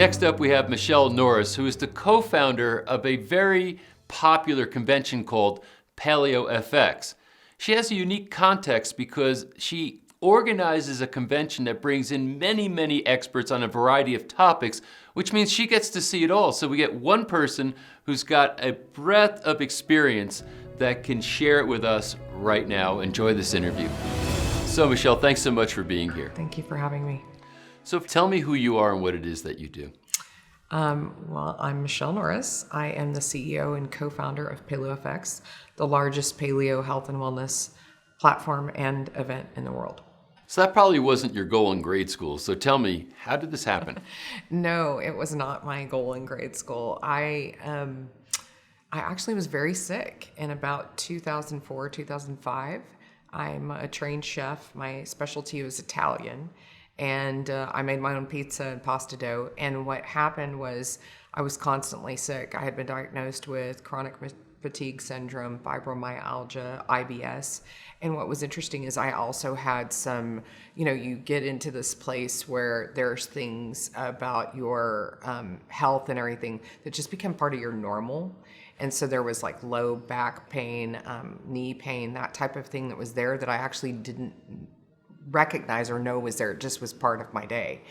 Next up, we have Michelle Norris, who is the co-founder of a very popular convention called PaleoFX. She has a unique context because she organizes a convention that brings in many, many experts on a variety of topics, which means she gets to see it all. So we get one person who's got a breadth of experience that can share it with us right now. Enjoy this interview. So Michelle, thanks so much for being here. Thank you for having me. So tell me who you are and what it is that you do. Well, I'm Michelle Norris. I am the CEO and co-founder of PaleoFX, the largest paleo health and wellness platform and event in the world. So that probably wasn't your goal in grade school. So tell me, how did this happen? No, it was not my goal in grade school. I actually was very sick in about 2004, 2005. I'm a trained chef. My specialty was Italian. And I made my own pizza and pasta dough. And what happened was I was constantly sick. I had been diagnosed with chronic fatigue syndrome, fibromyalgia, IBS. And what was interesting is I also had some, you get into this place where there's things about your health and everything that just become part of your normal. And so there was like low back pain, knee pain, that type of thing that was there that I actually didn't recognize or know was there. It just was part of my day.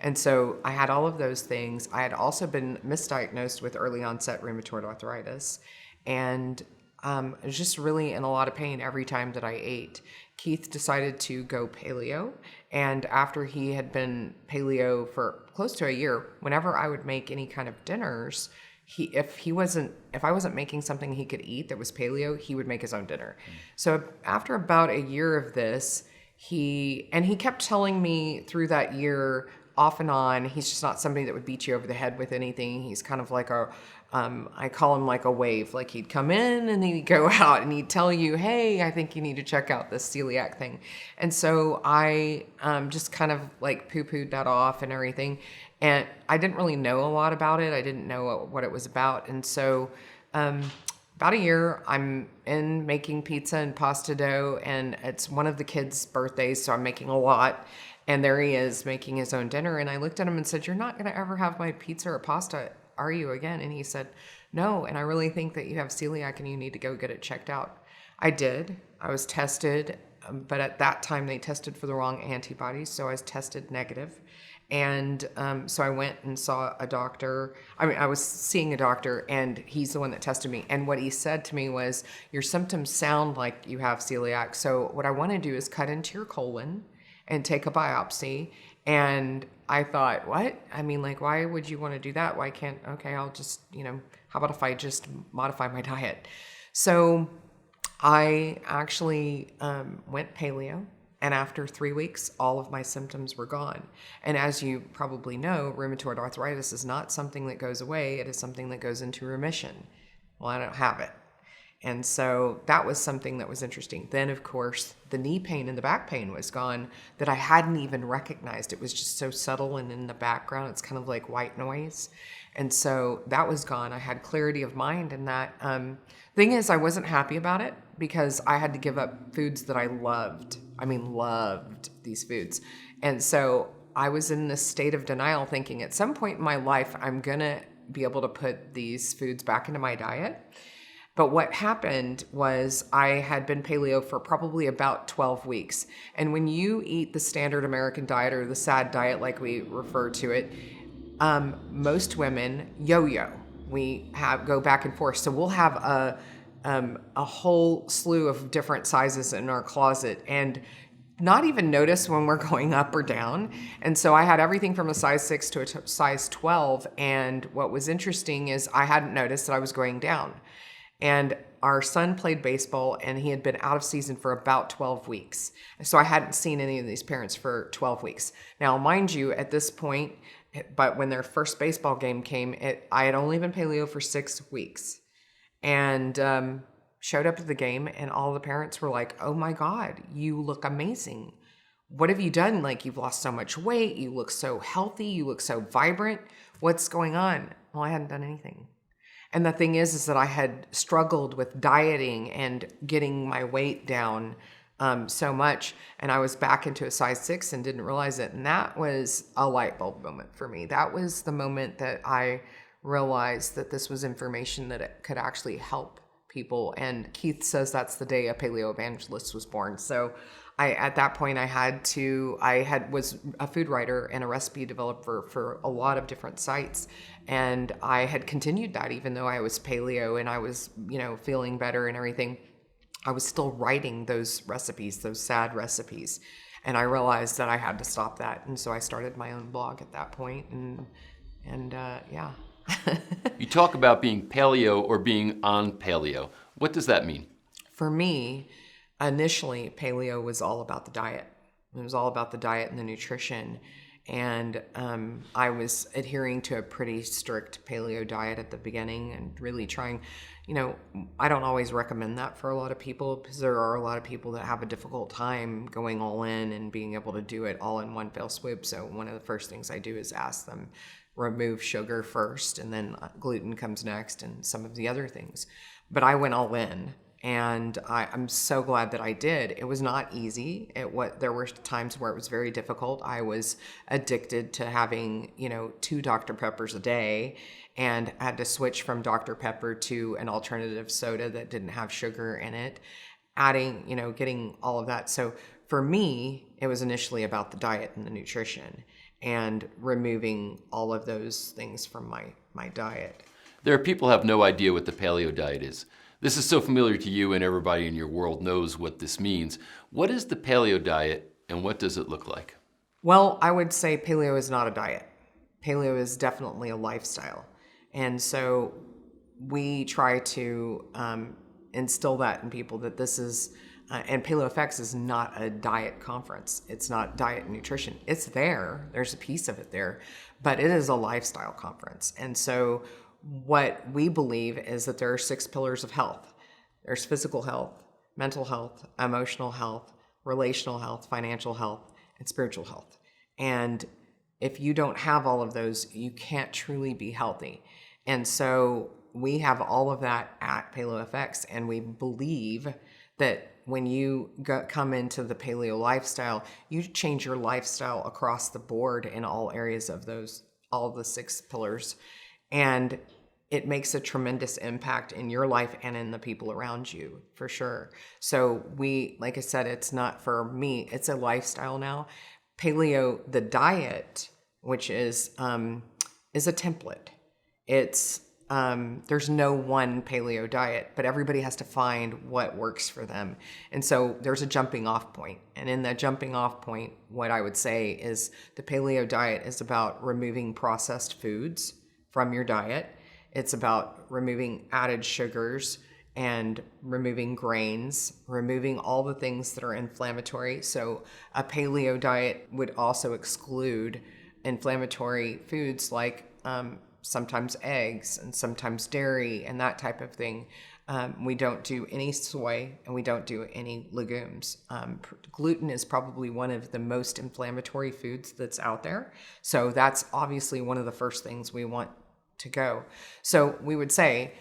And so I had all of those things. I had also been misdiagnosed with early onset rheumatoid arthritis. And I was just really in a lot of pain every time that I ate. Keith decided to go paleo. And after he had been paleo for close to a year, whenever I would make any kind of dinners, if I wasn't making something he could eat that was paleo, he would make his own dinner. So after about a year of this, he kept telling me through that year, off and on, he's just not somebody that would beat you over the head with anything. He's kind of like I call him like a wave. Like he'd come in and then he'd go out and he'd tell you, hey, I think you need to check out this celiac thing. And so I just kind of like poo-pooed that off and everything. And I didn't really know a lot about it. I didn't know what it was about. And so about a year, I'm in making pizza and pasta dough, and it's one of the kids' birthdays, so I'm making a lot. And there he is making his own dinner. And I looked at him and said, "You're not going to ever have my pizza or pasta, are you, again?" And he said, "No, and I really think that you have celiac and you need to go get it checked out." I did. I was tested, but at that time they tested for the wrong antibodies, so I was tested negative. And so I went and saw a doctor. I was seeing a doctor, and he's the one that tested me. And what he said to me was, "Your symptoms sound like you have celiac. So what I want to do is cut into your colon and take a biopsy." And I thought, what? I mean, like, why would you want to do that? Why can't, okay, I'll just, how about if I just modify my diet? So I actually went paleo. And after 3 weeks, all of my symptoms were gone. And as you probably know, rheumatoid arthritis is not something that goes away. It is something that goes into remission. Well, I don't have it. And so that was something that was interesting. Then, of course, the knee pain and the back pain was gone that I hadn't even recognized. It was just so subtle and in the background. It's kind of like white noise. And so that was gone. I had clarity of mind in that. Thing is, I wasn't happy about it because I had to give up foods that I loved. Loved these foods. And so I was in this state of denial thinking at some point in my life, I'm going to be able to put these foods back into my diet. But what happened was I had been paleo for probably about 12 weeks. And when you eat the standard American diet or the SAD diet, like we refer to it, most women yo-yo. We go back and forth. So we'll have a whole slew of different sizes in our closet and not even notice when we're going up or down. And so I had everything from a size 6 to a size 12. And what was interesting is I hadn't noticed that I was going down. And our son played baseball, and he had been out of season for about 12 weeks. So I hadn't seen any of these parents for 12 weeks. Now, mind you, at this point, but when their first baseball game came, I had only been paleo for 6 weeks. And showed up to the game, and all the parents were like, "Oh my God, you look amazing. What have you done? Like, you've lost so much weight. You look so healthy. You look so vibrant. What's going on?" Well, I hadn't done anything. And the thing is that I had struggled with dieting and getting my weight down so much, and I was back into a size 6 and didn't realize it. And that was a light bulb moment for me. That was the moment that I realized that this was information that it could actually help people. And Keith says that's the day a paleo evangelist was born. So at that point was a food writer and a recipe developer for a lot of different sites. And I had continued that even though I was paleo and I was, feeling better and everything. I was still writing those recipes, those sad recipes. And I realized that I had to stop that. And so I started my own blog at that point. And yeah. You talk about being paleo or being on paleo. What does that mean? For me, initially, paleo was all about the diet. It was all about the diet and the nutrition. And I was adhering to a pretty strict paleo diet at the beginning and really trying, I don't always recommend that for a lot of people because there are a lot of people that have a difficult time going all in and being able to do it all in one fell swoop. So one of the first things I do is ask them, remove sugar first, and then gluten comes next and some of the other things. But I went all in. And I'm so glad that I did. It was not easy. There were times where it was very difficult. I was addicted to having, 2 Dr. Peppers a day and had to switch from Dr. Pepper to an alternative soda that didn't have sugar in it, adding, getting all of that. So for me, it was initially about the diet and the nutrition and removing all of those things from my diet. There are people who have no idea what the paleo diet is. This is so familiar to you and everybody in your world knows what this means. What is the paleo diet and what does it look like? Well, I would say paleo is not a diet. Paleo is definitely a lifestyle. And so we try to instill that in people that this is, and PaleoFX is not a diet conference. It's not diet and nutrition. It's there. There's a piece of it there, but it is a lifestyle conference. And so what we believe is that there are 6 pillars of health. There's physical health, mental health, emotional health, relational health, financial health, and spiritual health. And if you don't have all of those, you can't truly be healthy. And so we have all of that at PaleoFX, and we believe that when you come into the paleo lifestyle, you change your lifestyle across the board in all areas of all the 6 pillars. And it makes a tremendous impact in your life and in the people around you, for sure. So like I said, it's not for me, it's a lifestyle now. Paleo, the diet, which is a template. It's, there's no one paleo diet, but everybody has to find what works for them. And so there's a jumping off point. And in that jumping off point, what I would say is the paleo diet is about removing processed foods from your diet. It's about removing added sugars and removing grains, removing all the things that are inflammatory. So a paleo diet would also exclude inflammatory foods like sometimes eggs and sometimes dairy and that type of thing. We don't do any soy and we don't do any legumes. Gluten is probably one of the most inflammatory foods that's out there. So that's obviously one of the first things we want to go. So we would say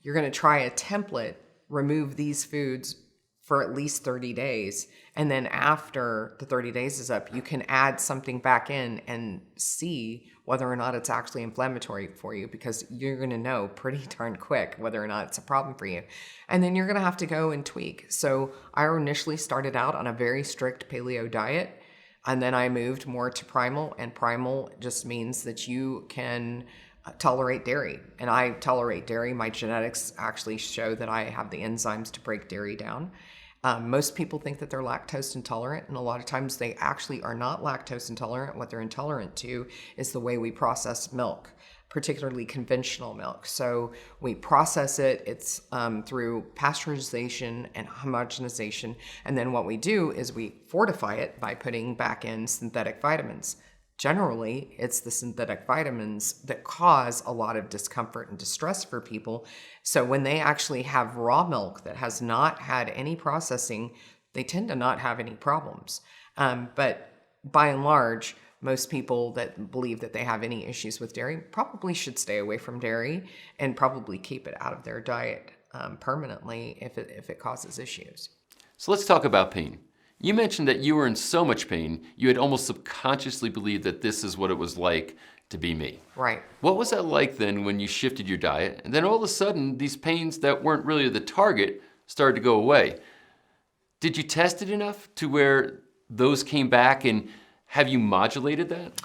you're going to try a template, remove these foods for at least 30 days. And then after the 30 days is up, you can add something back in and see whether or not it's actually inflammatory for you, because you're going to know pretty darn quick whether or not it's a problem for you. And then you're going to have to go and tweak. So I initially started out on a very strict paleo diet, and then I moved more to primal, and primal just means that you can tolerate dairy. And I tolerate dairy. My genetics actually show that I have the enzymes to break dairy down. Most people think that they're lactose intolerant, and a lot of times they actually are not lactose intolerant. What they're intolerant to is the way we process milk, particularly conventional milk. So we process it, it's through pasteurization and homogenization, and then what we do is we fortify it by putting back in synthetic vitamins. Generally, it's the synthetic vitamins that cause a lot of discomfort and distress for people. So when they actually have raw milk that has not had any processing, they tend to not have any problems. But by and large, most people that believe that they have any issues with dairy probably should stay away from dairy and probably keep it out of their diet permanently if it causes issues. So let's talk about pain. You mentioned that you were in so much pain, you had almost subconsciously believed that this is what it was like to be me. Right. What was that like then when you shifted your diet? And then all of a sudden, these pains that weren't really the target started to go away. Did you test it enough to where those came back, and have you modulated that?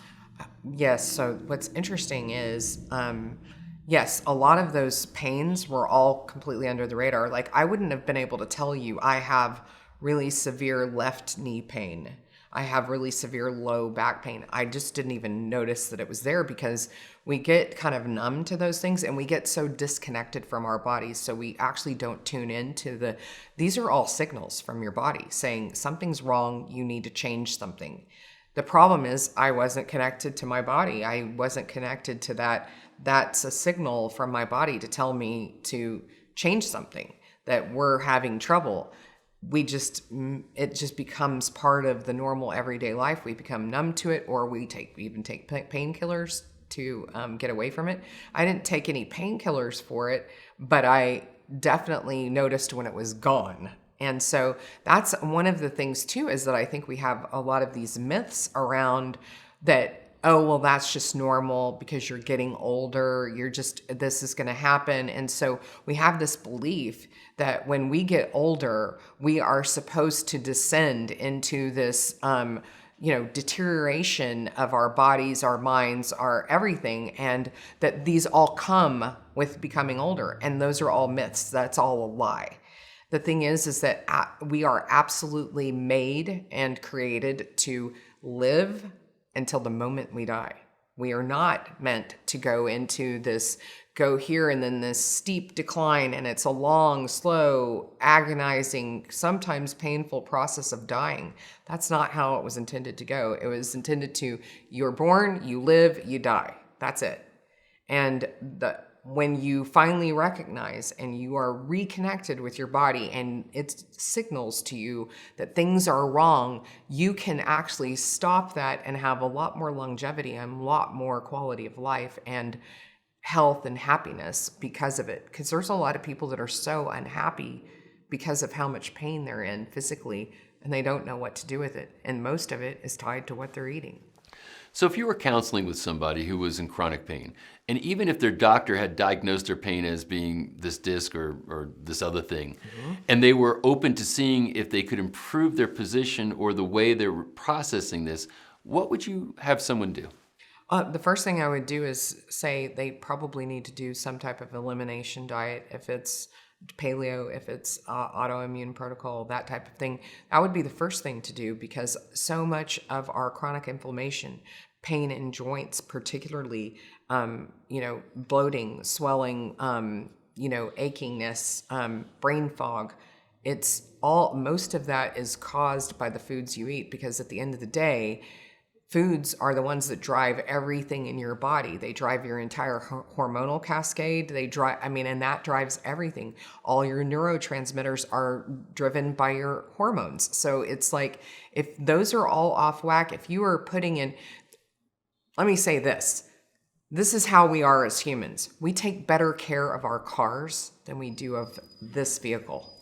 Yes. So what's interesting is, yes, a lot of those pains were all completely under the radar. Like, I wouldn't have been able to tell you I have really severe left knee pain. I have really severe low back pain. I just didn't even notice that it was there because we get kind of numb to those things and we get so disconnected from our bodies. So we actually don't tune into these are all signals from your body saying something's wrong, you need to change something. The problem is I wasn't connected to my body. I wasn't connected to that. That's a signal from my body to tell me to change something, that we're having trouble. It just becomes part of the normal everyday life. We become numb to it, or we even take painkillers to get away from it. I didn't take any painkillers for it, but I definitely noticed when it was gone. And so that's one of the things too, is that I think we have a lot of these myths around that, oh, well, that's just normal because you're getting older, this is going to happen. And so we have this belief that when we get older, we are supposed to descend into this, deterioration of our bodies, our minds, our everything, and that these all come with becoming older. And those are all myths. That's all a lie. The thing is that we are absolutely made and created to live until the moment we die. We are not meant to go here and then this steep decline, and it's a long, slow, agonizing, sometimes painful process of dying. That's not how it was intended to go. It was intended to, you're born, you live, you die. That's it. And when you finally recognize and you are reconnected with your body and it signals to you that things are wrong, you can actually stop that and have a lot more longevity and a lot more quality of life and health and happiness because of it. Because there's a lot of people that are so unhappy because of how much pain they're in physically, and they don't know what to do with it. And most of it is tied to what they're eating. So if you were counseling with somebody who was in chronic pain, and even if their doctor had diagnosed their pain as being this disc or this other thing, and they were open to seeing if they could improve their position or the way they were processing this, what would you have someone do? The first thing I would do is say they probably need to do some type of elimination diet. If it's paleo, if it's autoimmune protocol, that type of thing, that would be the first thing to do, because so much of our chronic inflammation, pain in joints particularly, bloating, swelling, achingness, brain fog, most of that is caused by the foods you eat, because at the end of the day, foods are the ones that drive everything in your body. They drive your entire hormonal cascade. And that drives everything. All your neurotransmitters are driven by your hormones. So it's like, if those are all off whack, if you are putting in, let me say this is how we are as humans. We take better care of our cars than we do of this vehicle.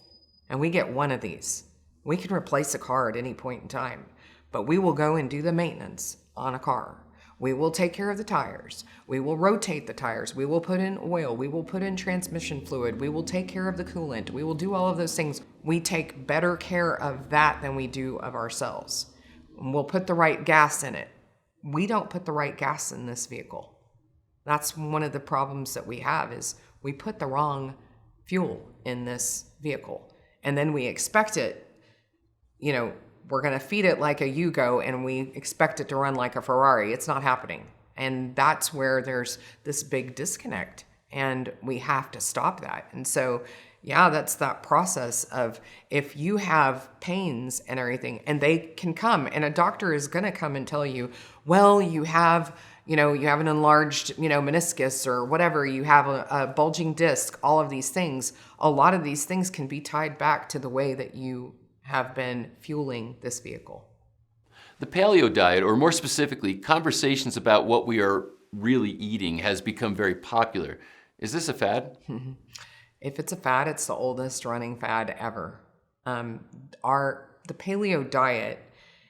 And we get one of these. We can replace a car at any point in time. But we will go and do the maintenance on a car. We will take care of the tires. We will rotate the tires. We will put in oil. We will put in transmission fluid. We will take care of the coolant. We will do all of those things. We take better care of that than we do of ourselves. We'll put the right gas in it. We don't put the right gas in this vehicle. That's one of the problems that we have, is we put the wrong fuel in this vehicle. And then we expect it, we're going to feed it like a Yugo and we expect it to run like a Ferrari. It's not happening. And that's where there's this big disconnect, and we have to stop that. And so, that's that process of, if you have pains and everything, and they can come, and a doctor is going to come and tell you, well, you have an enlarged, meniscus or whatever, you have a bulging disc, all of these things. A lot of these things can be tied back to the way that you have been fueling this vehicle. The paleo diet, or more specifically, conversations about what we are really eating, has become very popular. Is this a fad? If it's a fad, it's the oldest running fad ever. The paleo diet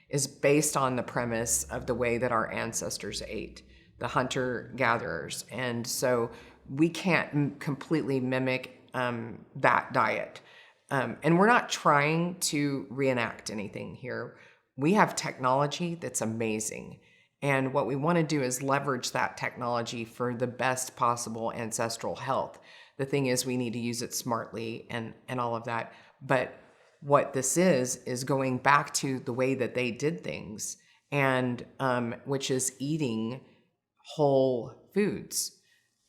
is based on the premise of the way that our ancestors ate, the hunter-gatherers. And so we can't completely mimic that diet. And we're not trying to reenact anything here. We have technology that's amazing. And what we want to do is leverage that technology for the best possible ancestral health. The thing is, we need to use it smartly and all of that. But what this is going back to the way that they did things, and which is eating whole foods.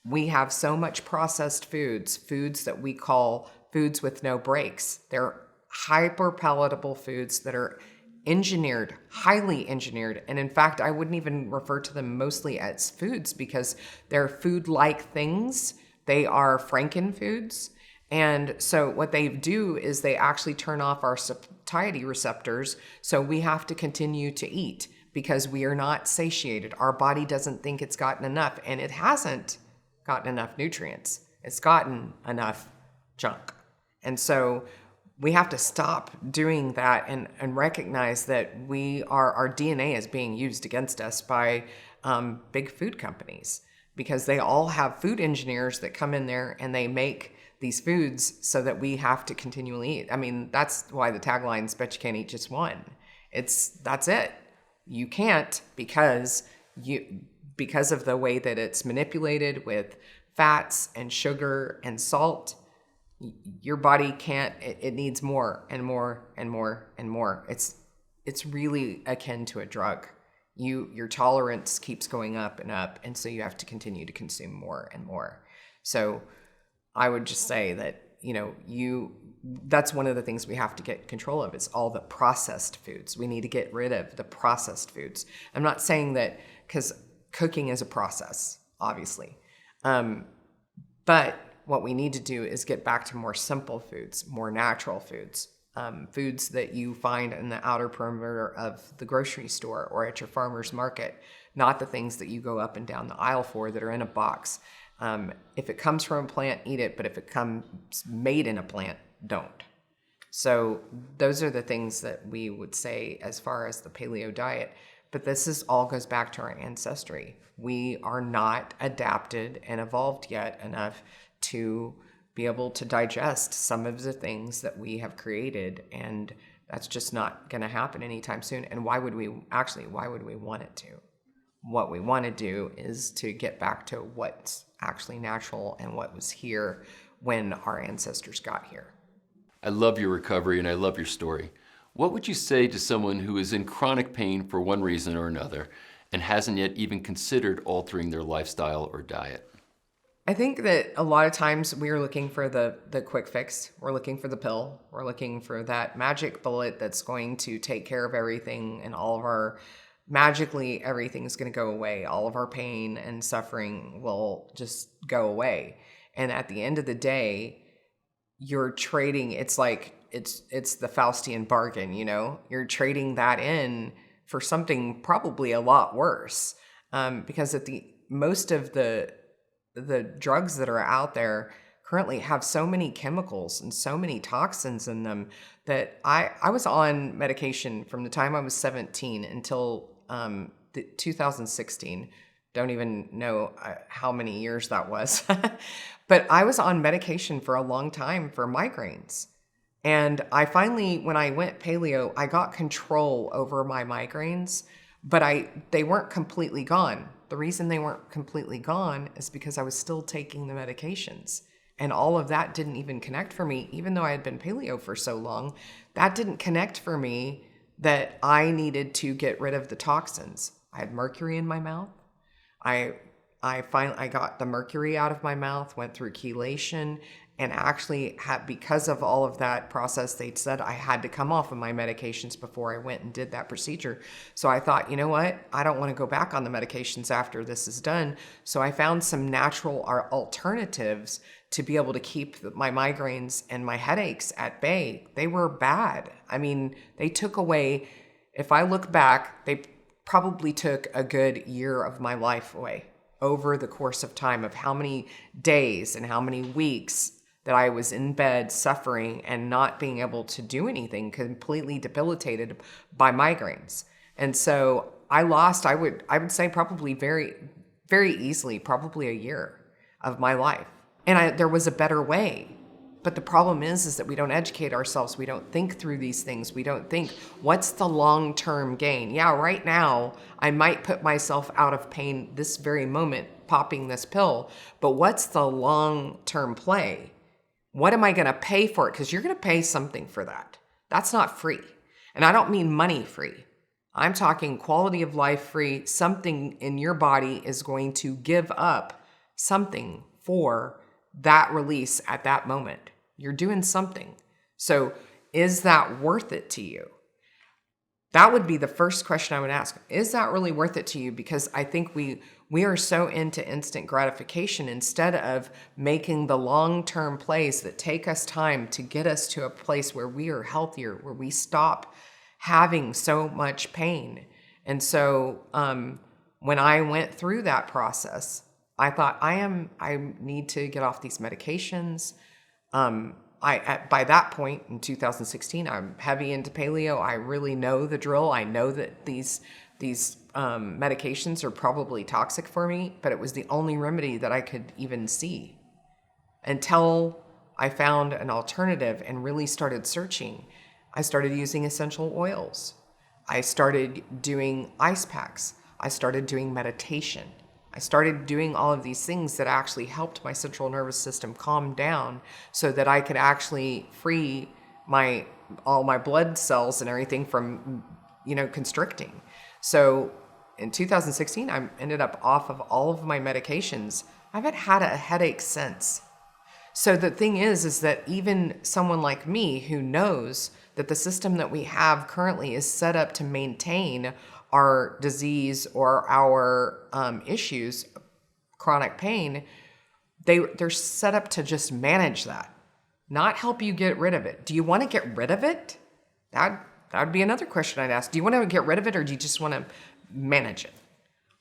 We have so much processed foods that we call foods with no breaks. They're hyper palatable foods that are engineered, highly engineered. And in fact, I wouldn't even refer to them mostly as foods because they're food-like things. They are frankenfoods. And so what they do is they actually turn off our satiety receptors. So we have to continue to eat because we are not satiated. Our body doesn't think it's gotten enough, and it hasn't gotten enough nutrients. It's gotten enough junk. And so we have to stop doing that and recognize that our DNA is being used against us by big food companies, because they all have food engineers that come in there and they make these foods so that we have to continually eat. I mean, that's why the tagline is "Bet you can't eat just one." That's it. You can't because of the way that it's manipulated with fats and sugar and salt. Your body can't. It needs more and more and more and more. It's really akin to a drug. Your tolerance keeps going up and up, and so you have to continue to consume more and more. So I would just say that, that's one of the things we have to get control of, is all the processed foods. We need to get rid of the processed foods. I'm not saying that, because cooking is a process, obviously. But what we need to do is get back to more simple foods, more natural foods, foods that you find in the outer perimeter of the grocery store or at your farmer's market, not the things that you go up and down the aisle for that are in a box. If it comes from a plant, eat it. But if it comes made in a plant, don't. So those are the things that we would say as far as the paleo diet. But this all goes back to our ancestry. We are not adapted and evolved yet enough to be able to digest some of the things that we have created. And that's just not going to happen anytime soon. And why would we want it to? What we want to do is to get back to what's actually natural and what was here when our ancestors got here. I love your recovery and I love your story. What would you say to someone who is in chronic pain for one reason or another and hasn't yet even considered altering their lifestyle or diet? I think that a lot of times we're looking for the quick fix. We're looking for the pill. We're looking for that magic bullet that's going to take care of everything, and magically everything's going to go away. All of our pain and suffering will just go away. And at the end of the day, you're trading, it's like, it's the Faustian bargain, you're trading that in for something probably a lot worse. Because most of the drugs that are out there currently have so many chemicals and so many toxins in them that I was on medication from the time I was 17 until 2016. Don't even know how many years that was. But I was on medication for a long time for migraines. And I finally, when I went paleo, I got control over my migraines, but they weren't completely gone. The reason they weren't completely gone is because I was still taking the medications. And all of that didn't even connect for me, even though I had been paleo for so long. That didn't connect for me that I needed to get rid of the toxins. I had mercury in my mouth. I got the mercury out of my mouth, went through chelation, and actually because of all of that process, they said I had to come off of my medications before I went and did that procedure. So I thought, you know what? I don't want to go back on the medications after this is done. So I found some natural alternatives to be able to keep my migraines and my headaches at bay. They were bad. I mean, they took away, if I look back, they probably took a good year of my life away over the course of time, of how many days and how many weeks that I was in bed suffering and not being able to do anything, completely debilitated by migraines. And so I lost, I would say probably very, very easily, probably a year of my life. And there was a better way. But the problem is that we don't educate ourselves. We don't think through these things. We don't think, what's the long-term gain? Yeah, right now, I might put myself out of pain this very moment, popping this pill, but what's the long-term play? What am I going to pay for it? Because you're going to pay something for that. That's not free. And I don't mean money free. I'm talking quality of life free. Something in your body is going to give up something for that release at that moment. You're doing something. So is that worth it to you? That would be the first question I would ask. Is that really worth it to you? Because I think we are so into instant gratification instead of making the long-term plays that take us time to get us to a place where we are healthier, where we stop having so much pain. And so when I went through that process, I thought I need to get off these medications. By that point in 2016, I'm heavy into paleo. I really know the drill. I know that these medications are probably toxic for me, but it was the only remedy that I could even see until I found an alternative and really started searching. I started using essential oils. I started doing ice packs. I started doing meditation. I started doing all of these things that actually helped my central nervous system calm down so that I could actually free all my blood cells and everything from, constricting. So in 2016, I ended up off of all of my medications. I haven't had a headache since. So the thing is that even someone like me who knows that the system that we have currently is set up to maintain our disease or our issues, chronic pain, they're set up to just manage that, not help you get rid of it. Do you want to get rid of it? That would be another question I'd ask. Do you want to get rid of it, or do you just want to manage it?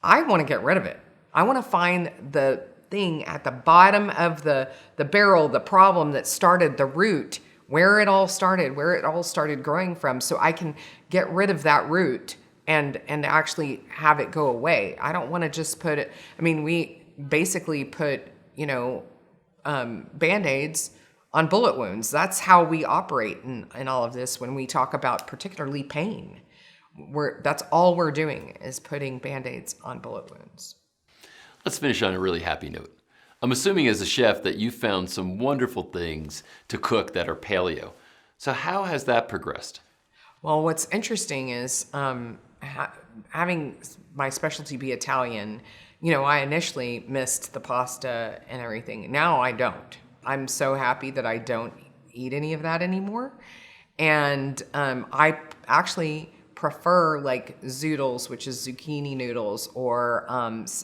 I want to get rid of it. I want to find the thing at the bottom of the barrel, the problem that started the root, where it all started growing from, so I can get rid of that root and actually have it go away. I don't want to just put it, we basically put, Band-Aids on bullet wounds. That's how we operate in all of this when we talk about particularly pain. That's all we're doing is putting Band-Aids on bullet wounds. Let's finish on a really happy note. I'm assuming as a chef that you found some wonderful things to cook that are paleo. So how has that progressed? Well, what's interesting is having my specialty be Italian, I initially missed the pasta and everything. Now I don't. I'm so happy that I don't eat any of that anymore. And I actually prefer like zoodles, which is zucchini noodles, or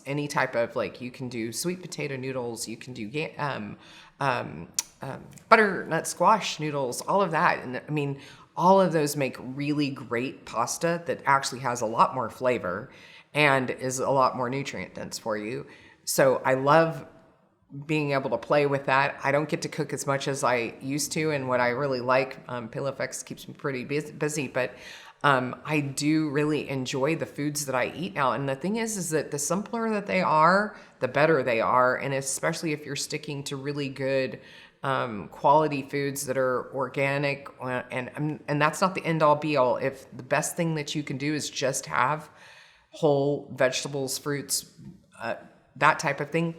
any type of, you can do sweet potato noodles, you can do butternut squash noodles, all of that. And all of those make really great pasta that actually has a lot more flavor and is a lot more nutrient dense for you. So I love being able to play with that. I don't get to cook as much as I used to, and what I really like, PaleoFX keeps me pretty busy, but I do really enjoy the foods that I eat now. And the thing is that the simpler that they are, the better they are. And especially if you're sticking to really good quality foods that are organic, and that's not the end all be all. If the best thing that you can do is just have whole vegetables, fruits, that type of thing,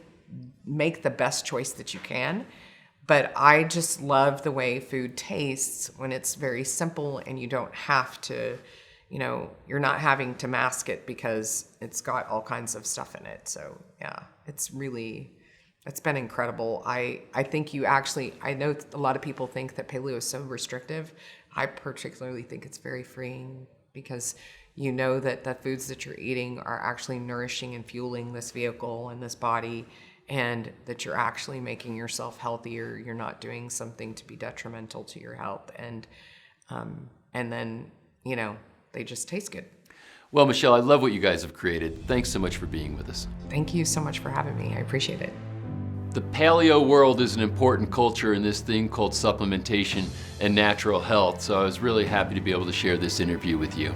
make the best choice that you can. But I just love the way food tastes when it's very simple and you don't have to, you're not having to mask it because it's got all kinds of stuff in it. So yeah, it's been incredible. I think I know a lot of people think that paleo is so restrictive. I particularly think it's very freeing because you know that the foods that you're eating are actually nourishing and fueling this vehicle and this body, and that you're actually making yourself healthier. You're not doing something to be detrimental to your health. And then, they just taste good. Well, Michelle, I love what you guys have created. Thanks so much for being with us. Thank you so much for having me. I appreciate it. The paleo world is an important culture in this thing called supplementation and natural health, so I was really happy to be able to share this interview with you.